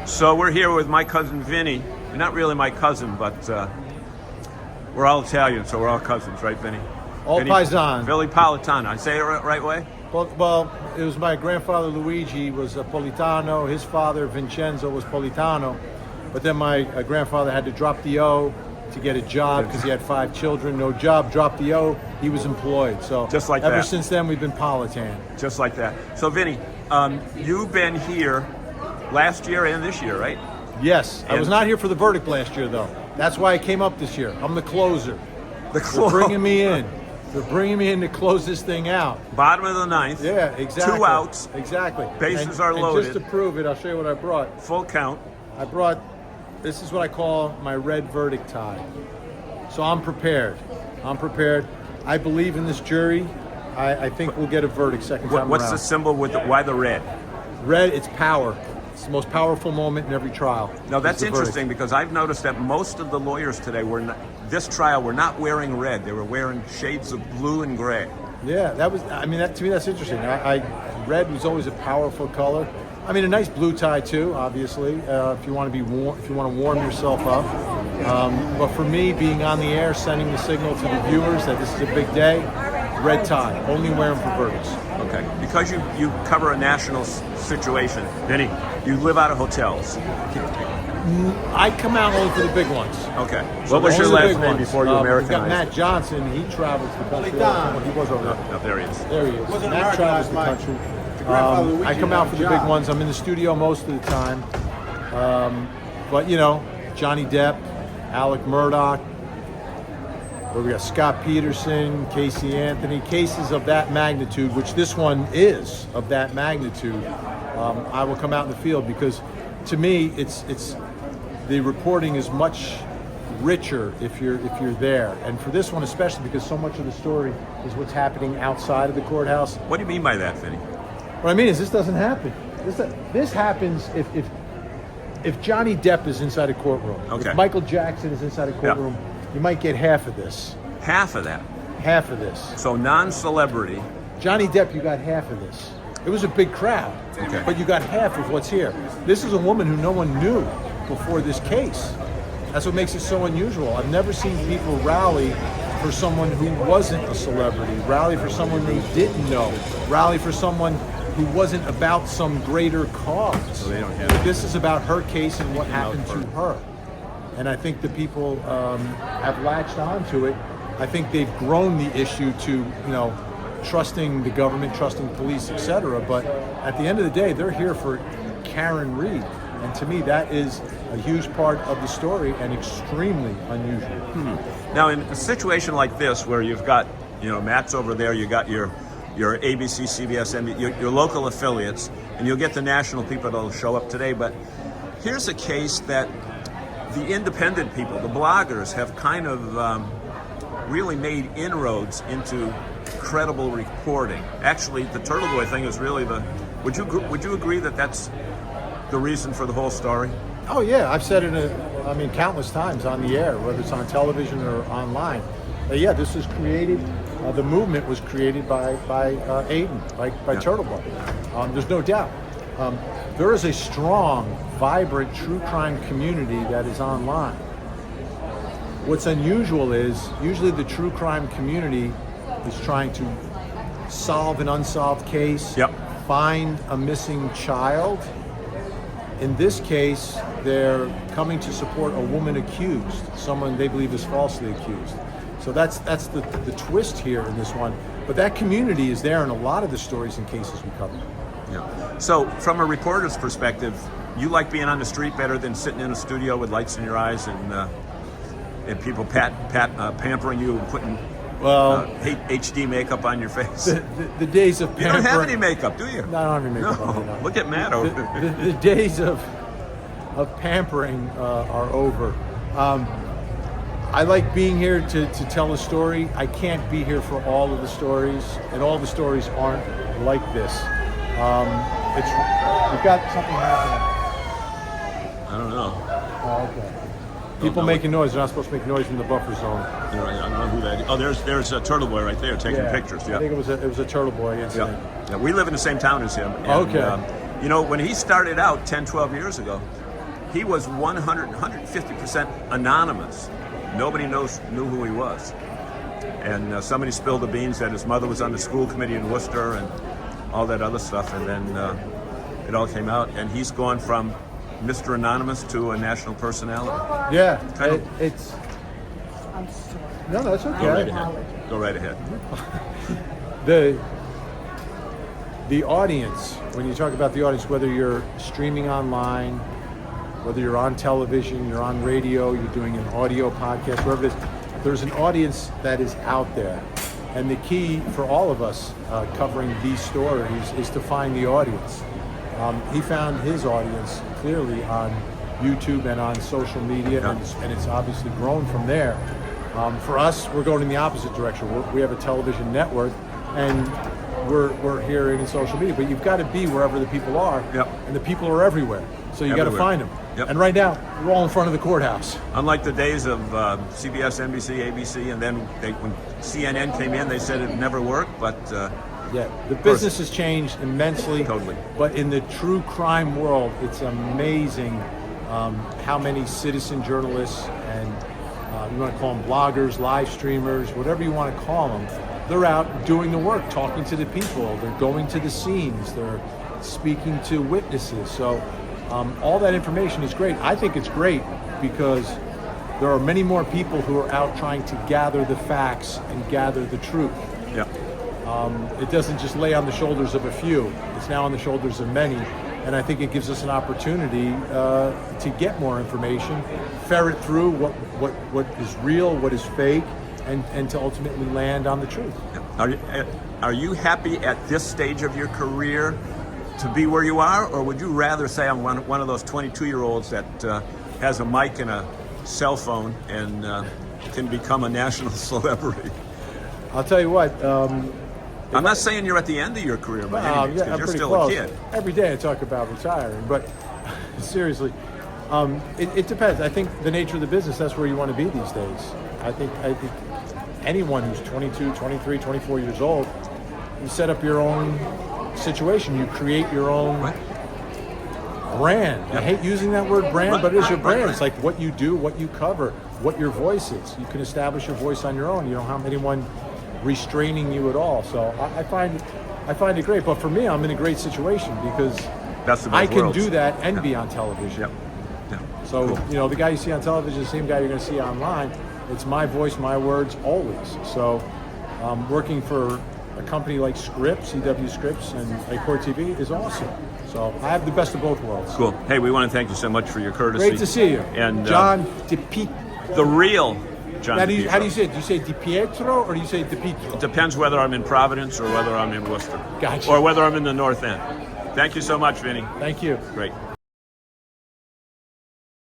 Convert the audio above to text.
So we're here with my cousin Vinny. You're not really my cousin, but we're all Italian, so we're all cousins, right, Vinny? All paisan. Billy Politan. I say it right way? Well, it was my grandfather Luigi was a Politano. His father Vincenzo was Politano. But then my grandfather had to drop the O to get a job because he had 5 children. No job, dropped the O. He was employed. So just like ever that. since then, we've been Politan. Just like that. So Vinny, you've been here last year and this year, right? Yes. I was not here for the verdict last year, though. That's why I came up this year. I'm the closer. They're bringing me in. They're bringing me in to close this thing out. Bottom of the 9th. Yeah, exactly. 2 outs. Exactly. Bases are loaded. And just to prove it, I'll show you what I brought. Full count. I brought, this is what I call my red verdict tie. So I'm prepared. I'm prepared. I believe in this jury. I think we'll get a verdict second time What's around. the symbol with why the red? Red, it's power. It's the most powerful moment in every trial. Now that's interesting because I've noticed that most of the lawyers today this trial were not wearing red. They were wearing shades of blue and gray. Yeah, that was. I mean, to me, that's interesting. Red was always a powerful color. I mean, a nice blue tie too, obviously, if you want to be warm, if you want to warm yourself up. But for me, being on the air, sending the signal to the viewers that this is a big day, red tie. Only wear them for verdicts. Okay, because you cover a national situation, Vinny, you live out of hotels. I come out only for the big ones. Okay. So what was your last name ones. before you We've Americanized? got Matt Johnson. He travels the country. He was over there. Oh, there he is. There he is. Matt travels the country. I come out for the big ones. I'm in the studio most of the time. But, you know, Johnny Depp, Alec Murdoch, we got Scott Peterson, Casey Anthony, cases of that magnitude, which this one is of that magnitude. I will come out in the field because, to me, it's the reporting is much richer if you're there, and for this one especially because so much of the story is what's happening outside of the courthouse. What do you mean by that, Vinny? What I mean is this doesn't happen. This happens if Johnny Depp is inside a courtroom. Okay. If Michael Jackson is inside a courtroom, you might get half of this. Half of that. Half of this. So non-celebrity. Johnny Depp, you got half of this. It was a big crowd, but you got half of what's here. This is a woman who no one knew before this case. That's what makes it so unusual. I've never seen people rally for someone who wasn't a celebrity, rally for someone they didn't know, rally for someone who wasn't about some greater cause. So they don't have this is about her case and what happened to her. And I think the people have latched onto it. I think they've grown the issue to, you know, trusting the government, trusting police, etc. But at the end of the day, they're here for Karen Reed. And to me, that is a huge part of the story and extremely unusual. Now, in a situation like this, where you've got, you know, Matt's over there, you got your ABC, CBS, your local affiliates, and you'll get the national people that'll show up today. But here's a case that the independent people, the bloggers, have kind of really made inroads into credible reporting. Actually, the Turtle Boy thing is really the. Would you agree that that's the reason for the whole story? Oh yeah, I've said it, countless times on the air, whether it's on television or online. Yeah, this was created. The movement was created by Aiden, by Turtle Boy. There's no doubt. There is a strong, vibrant true crime community that is online. What's unusual is usually the true crime community is trying to solve an unsolved case, find a missing child. In this case, they're coming to support a woman accused, someone they believe is falsely accused. So that's the twist here in this one. But that community is there in a lot of the stories and cases we cover. Yeah. So from a reporter's perspective, you like being on the street better than sitting in a studio with lights in your eyes and people pampering you and putting HD makeup on your face. The days of pampering. You don't have any makeup, do you? No, I don't have any makeup on. No. Look at Matt over there. The days of pampering are over. I like being here to tell a story. I can't be here for all of the stories, and all the stories aren't like this. We've got something happening. I don't know. Oh, okay. People making noise. They're not supposed to make noise in the buffer zone. I don't know who that is. Oh, there's a Turtle Boy right there taking pictures. Yeah. I think it was a Turtle Boy incident. Yeah. We live in the same town as him. And, okay. You know, when he started out 10, 12 years ago, he was 150% anonymous. Nobody knew who he was. And somebody spilled the beans that his mother was on the school committee in Worcester and all that other stuff, and then it all came out. And he's gone from Mr. Anonymous to a national personality. Yeah, Kind of- it's. No, that's okay. Go right ahead. Go right ahead. The audience, when you talk about the audience, whether you're streaming online, whether you're on television, you're on radio, you're doing an audio podcast, wherever it is, there's an audience that is out there. And the key for all of us covering these stories is to find the audience. He found his audience clearly on YouTube and on social media, Yeah. and it's obviously grown from there. For us, we're going in the opposite direction. We have a television network, and we're here in social media. But you've got to be wherever the people are, Yep. and the people are everywhere. So you got to Everywhere. find them. Yep. And right now, we're all in front of the courthouse. Unlike the days of CBS, NBC, ABC, and then when CNN came in, they said it never worked, but Yeah, the business has changed immensely. Totally. But in the true crime world, it's amazing how many citizen journalists and you want to call them bloggers, live streamers, whatever you want to call them, they're out doing the work, talking to the people. They're going to the scenes. They're speaking to witnesses. So all that information is great. I think it's great because there are many more people who are out trying to gather the facts and gather the truth. yeah. It doesn't just lay on the shoulders of a few. It's now on the shoulders of many. And I think it gives us an opportunity to get more information, ferret through what is real, what is fake, and to ultimately land on the truth. Are you happy at this stage of your career to be where you are, or would you rather say I'm one of those 22-year-olds that has a mic and a cell phone and can become a national celebrity? I'll tell you what. I'm not saying you're at the end of your career by any means, 'cause I'm you're pretty still close. a kid. Every day I talk about retiring, but seriously, it depends. I think the nature of the business, that's where you want to be these days. I think anyone who's 22, 23, 24 years old, you set up your own situation. You create your own brand. I hate using that word brand, but it is your brand. It's like what you do, what you cover, what your voice is. You can establish your voice on your own. You don't have anyone restraining you at all. So I find it great. But for me, I'm in a great situation because Best of I both can worlds. do that and be on television. Yep. Yeah. So, Cool. you know, the guy you see on television is the same guy you're going to see online. It's my voice, my words, always. So working for a company like Scripps, CW Scripps, and Court TV is awesome. So I have the best of both worlds. Cool. Hey, we want to thank you so much for your courtesy. Great to see you. And John DePietro. the real John How do you DePietro. say it? Do you say DiPietro or do you say DePietro? Depends whether I'm in Providence or whether I'm in Worcester. Gotcha. Or whether I'm in the North End. Thank you so much, Vinny. Thank you. Great.